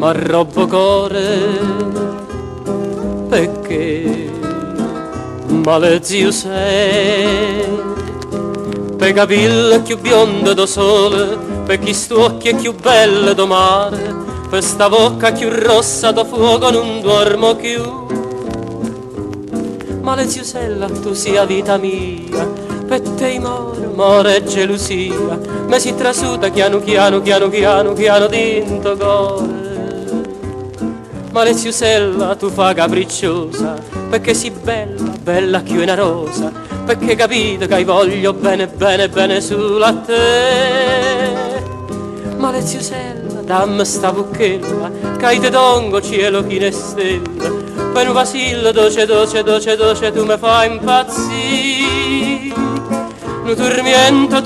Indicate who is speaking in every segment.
Speaker 1: m'arrobbo core, perché male zio sei, per capille più bionde do sole, per chi sto occhi più belle do mare, per sta bocca più rossa do fuoco non dormo più. Male ziusella tu sia vita mia, per te more e gelosia, mi si trasuta chiano chiano dinto core. Male ziusella tu fa capricciosa, perché si bella più una rosa, perché capito che voglio bene sulla te. Male ziusella dammi sta bucchella, che te dongo cielo chi ne stella, per un vasillo dolce tu mi fai impazzire. Un tormento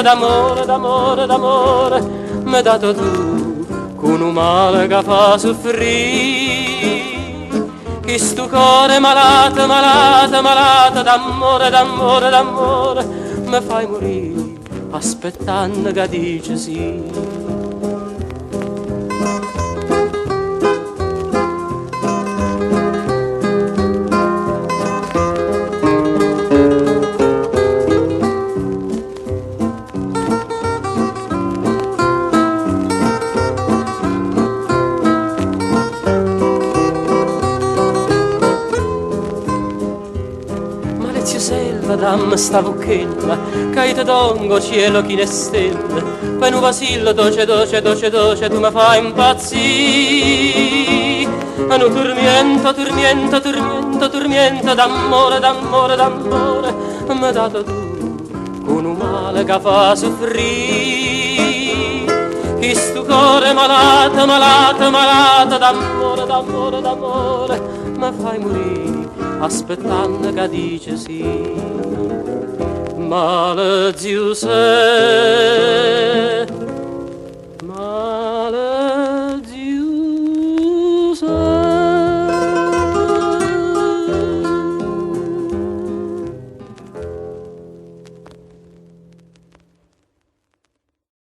Speaker 1: d'amore m'hai dato tu, con un male che fa soffrire. Che sto cuore malato d'amore mi fai morire, aspettando che dice sì. Dammi sta bucchella, che te dongo cielo chi ne stelle, per un vasillo dolce tu mi fai impazzire. Un tormento d'amore m'hai dato tu, con un male che fa soffrire. Che sto cuore malato d'amore mi fai morire, aspettando che dice sì. Male zio sei,